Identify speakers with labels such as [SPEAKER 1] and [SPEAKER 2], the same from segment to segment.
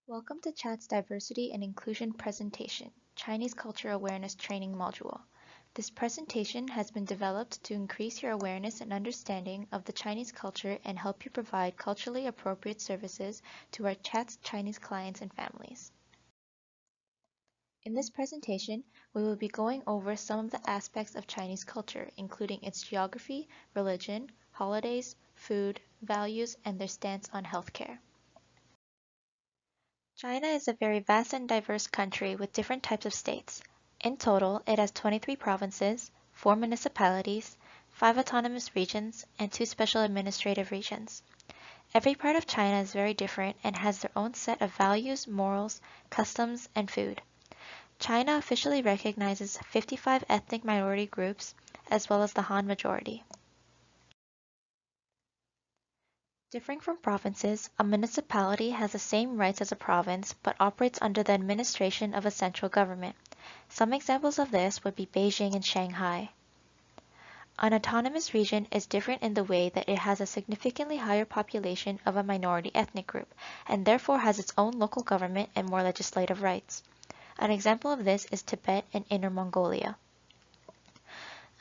[SPEAKER 1] Welcome to Chat's Diversity and Inclusion presentation, Chinese Culture Awareness Training Module. This presentation has been developed to increase your awareness and understanding of the Chinese culture and help you provide culturally appropriate services to our Chat's Chinese clients and families. In this presentation, we will be going over some of the aspects of Chinese culture, including its geography, religion, holidays, food, values, and their stance on healthcare. China is a very vast and diverse country with different types of states. In total, it has 23 provinces, 4 municipalities, 5 autonomous regions, and 2 special administrative regions. Every part of China is very different and has their own set of values, morals, customs, and food. China officially recognizes 55 ethnic minority groups, as well as the Han majority. Differing from provinces, a municipality has the same rights as a province but operates under the administration of a central government. Some examples of this would be Beijing and Shanghai. An autonomous region is different in the way that it has a significantly higher population of a minority ethnic group, and therefore has its own local government and more legislative rights. An example of this is Tibet and Inner Mongolia.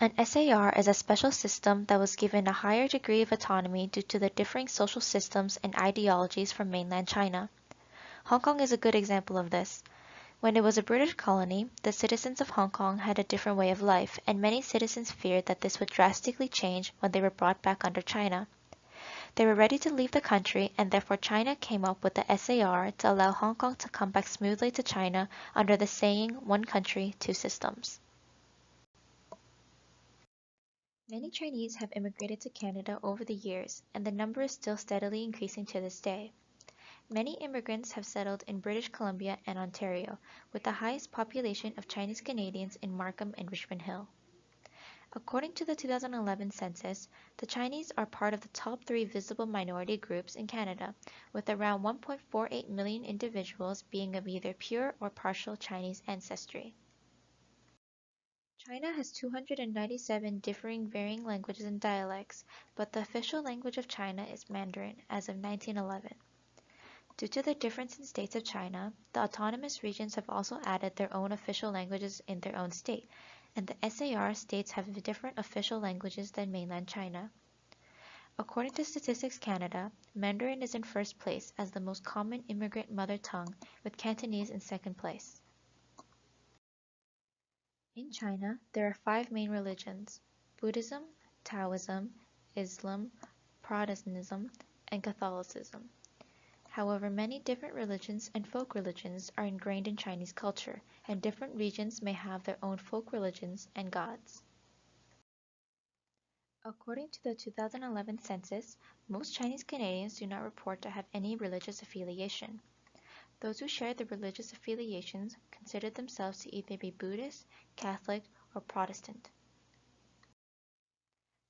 [SPEAKER 1] An SAR is a special system that was given a higher degree of autonomy due to the differing social systems and ideologies from mainland China. Hong Kong is a good example of this. When it was a British colony, the citizens of Hong Kong had a different way of life, and many citizens feared that this would drastically change when they were brought back under China. They were ready to leave the country, and therefore China came up with the SAR to allow Hong Kong to come back smoothly to China under the saying, "One country, two systems." Many Chinese have immigrated to Canada over the years, and the number is still steadily increasing to this day. Many immigrants have settled in British Columbia and Ontario, with the highest population of Chinese Canadians in Markham and Richmond Hill. According to the 2011 census, the Chinese are part of the top 3 visible minority groups in Canada, with around 1.48 million individuals being of either pure or partial Chinese ancestry. China has 297 differing varying languages and dialects, but the official language of China is Mandarin as of 1911. Due to the difference in states of China, the autonomous regions have also added their own official languages in their own state, and the SAR states have different official languages than mainland China. According to Statistics Canada, Mandarin is in first place as the most common immigrant mother tongue, with Cantonese in second place. In China, there are 5 main religions: Buddhism, Taoism, Islam, Protestantism, and Catholicism. However, many different religions and folk religions are ingrained in Chinese culture, and different regions may have their own folk religions and gods. According to the 2011 census, most Chinese Canadians do not report to have any religious affiliation. Those who share the religious affiliations consider themselves to either be Buddhist, Catholic, or Protestant.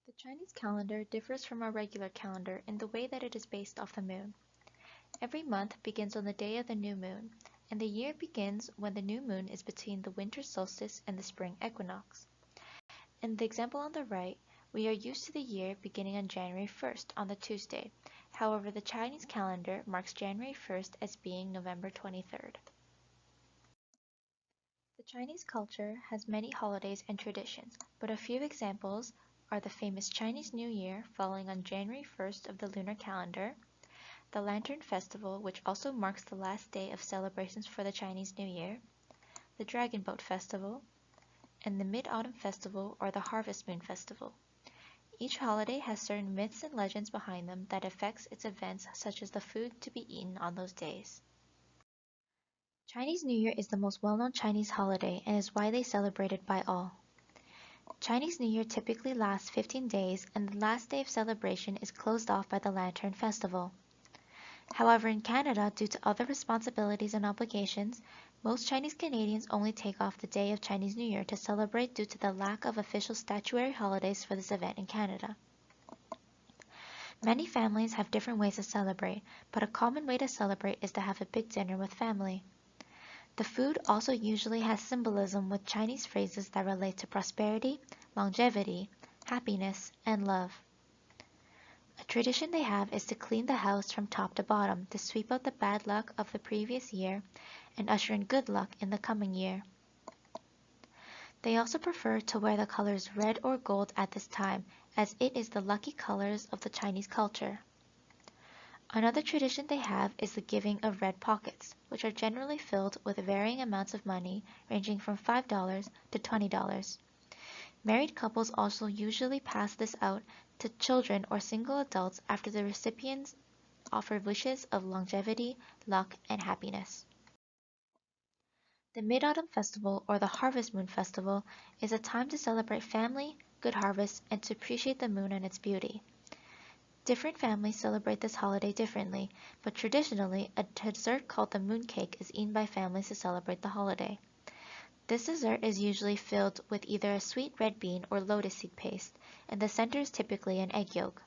[SPEAKER 1] The Chinese calendar differs from our regular calendar in the way that it is based off the moon. Every month begins on the day of the new moon, and the year begins when the new moon is between the winter solstice and the spring equinox. In the example on the right, we are used to the year beginning on January 1st on the Tuesday. However, the Chinese calendar marks January 1st as being November 23rd. The Chinese culture has many holidays and traditions, but a few examples are the famous Chinese New Year falling on January 1st of the lunar calendar, the Lantern Festival, which also marks the last day of celebrations for the Chinese New Year, the Dragon Boat Festival, and the Mid-Autumn Festival or the Harvest Moon Festival. Each holiday has certain myths and legends behind them that affects its events, such as the food to be eaten on those days. Chinese New Year is the most well-known Chinese holiday and is widely celebrated by all. Chinese New Year typically lasts 15 days, and the last day of celebration is closed off by the Lantern Festival. However, in Canada, due to other responsibilities and obligations, most Chinese Canadians only take off the day of Chinese New Year to celebrate due to the lack of official statutory holidays for this event in Canada. Many families have different ways to celebrate, but a common way to celebrate is to have a big dinner with family. The food also usually has symbolism with Chinese phrases that relate to prosperity, longevity, happiness, and love. A tradition they have is to clean the house from top to bottom to sweep out the bad luck of the previous year and usher in good luck in the coming year. They also prefer to wear the colors red or gold at this time, as it is the lucky colors of the Chinese culture. Another tradition they have is the giving of red pockets, which are generally filled with varying amounts of money ranging from $5 to $20. Married couples also usually pass this out to children or single adults after the recipients offer wishes of longevity, luck, and happiness. The Mid-Autumn Festival or the Harvest Moon Festival is a time to celebrate family, good harvest, and to appreciate the moon and its beauty. Different families celebrate this holiday differently, but traditionally, a dessert called the mooncake is eaten by families to celebrate the holiday. This dessert is usually filled with either a sweet red bean or lotus seed paste, and the center is typically an egg yolk.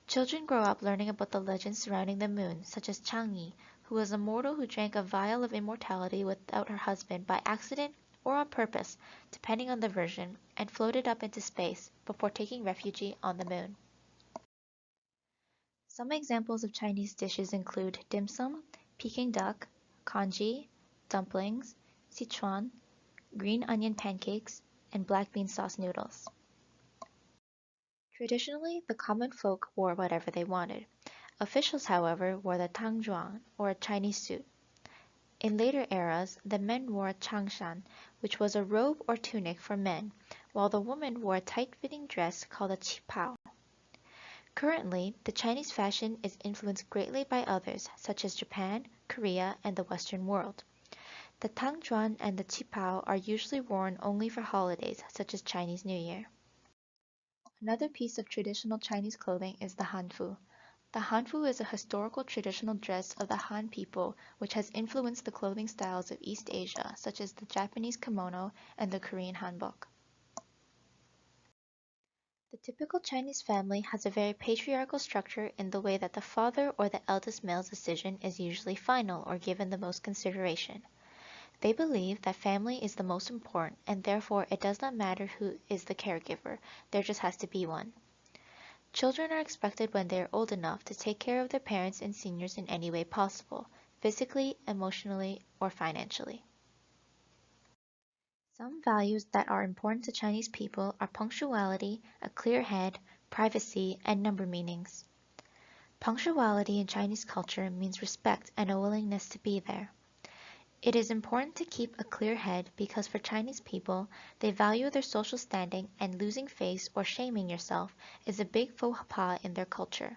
[SPEAKER 1] Children grow up learning about the legends surrounding the moon, such as Chang'e, who was a mortal who drank a vial of immortality without her husband by accident or on purpose, depending on the version, and floated up into space before taking refuge on the moon. Some examples of Chinese dishes include dim sum, Peking duck, congee, dumplings, Sichuan, green onion pancakes, and black bean sauce noodles. Traditionally, the common folk wore whatever they wanted. Officials, however, wore the tangzhuang, or a Chinese suit. In later eras, the men wore a changshan, which was a robe or tunic for men, while the women wore a tight-fitting dress called a qipao. Currently, the Chinese fashion is influenced greatly by others such as Japan, Korea, and the Western world. The tangzhuan and the qipao are usually worn only for holidays such as Chinese New Year. Another piece of traditional Chinese clothing is the hanfu. The hanfu is a historical traditional dress of the Han people which has influenced the clothing styles of East Asia, such as the Japanese kimono and the Korean hanbok. The typical Chinese family has a very patriarchal structure in the way that the father or the eldest male's decision is usually final or given the most consideration. They believe that family is the most important and therefore it does not matter who is the caregiver, there just has to be one. Children are expected when they are old enough to take care of their parents and seniors in any way possible, physically, emotionally, or financially. Some values that are important to Chinese people are punctuality, a clear head, privacy, and number meanings. Punctuality in Chinese culture means respect and a willingness to be there. It is important to keep a clear head because for Chinese people, they value their social standing and losing face or shaming yourself is a big faux pas in their culture.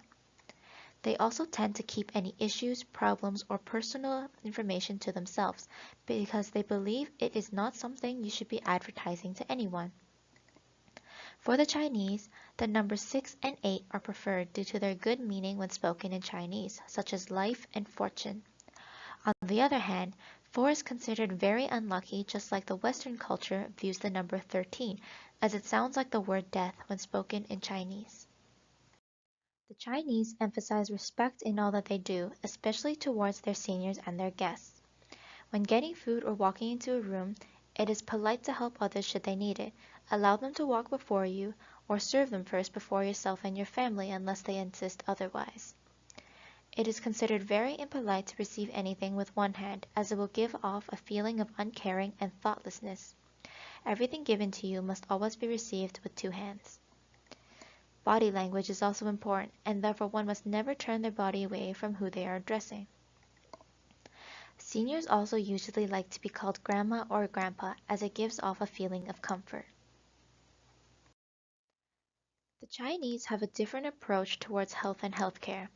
[SPEAKER 1] They also tend to keep any issues, problems, or personal information to themselves because they believe it is not something you should be advertising to anyone. For the Chinese, the numbers 6 and 8 are preferred due to their good meaning when spoken in Chinese, such as life and fortune. On the other hand, 4 is considered very unlucky just like the Western culture views the number 13, as it sounds like the word death when spoken in Chinese. The Chinese emphasize respect in all that they do, especially towards their seniors and their guests. When getting food or walking into a room, it is polite to help others should they need it, allow them to walk before you, or serve them first before yourself and your family unless they insist otherwise. It is considered very impolite to receive anything with one hand, as it will give off a feeling of uncaring and thoughtlessness. Everything given to you must always be received with 2 hands. Body language is also important, and therefore one must never turn their body away from who they are addressing. Seniors also usually like to be called grandma or grandpa, as it gives off a feeling of comfort. The Chinese have a different approach towards health and healthcare.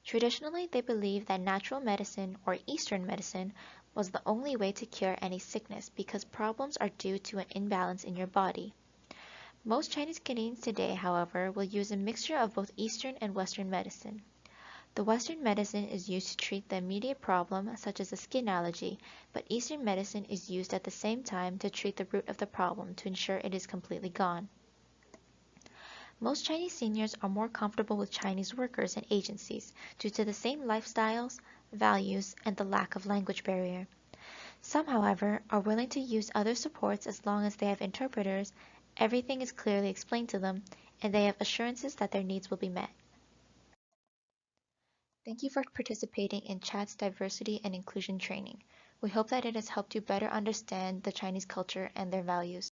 [SPEAKER 1] Traditionally, they believe that natural medicine or Eastern medicine was the only way to cure any sickness because problems are due to an imbalance in your body. Most Chinese Canadians today, however, will use a mixture of both Eastern and Western medicine. The Western medicine is used to treat the immediate problem, such as a skin allergy, but Eastern medicine is used at the same time to treat the root of the problem to ensure it is completely gone. Most Chinese seniors are more comfortable with Chinese workers and agencies due to the same lifestyles, values, and the lack of language barrier. Some, however, are willing to use other supports as long as they have interpreters, everything is clearly explained to them, and they have assurances that their needs will be met. Thank you for participating in Chat's diversity and inclusion training. We hope that it has helped you better understand the Chinese culture and their values.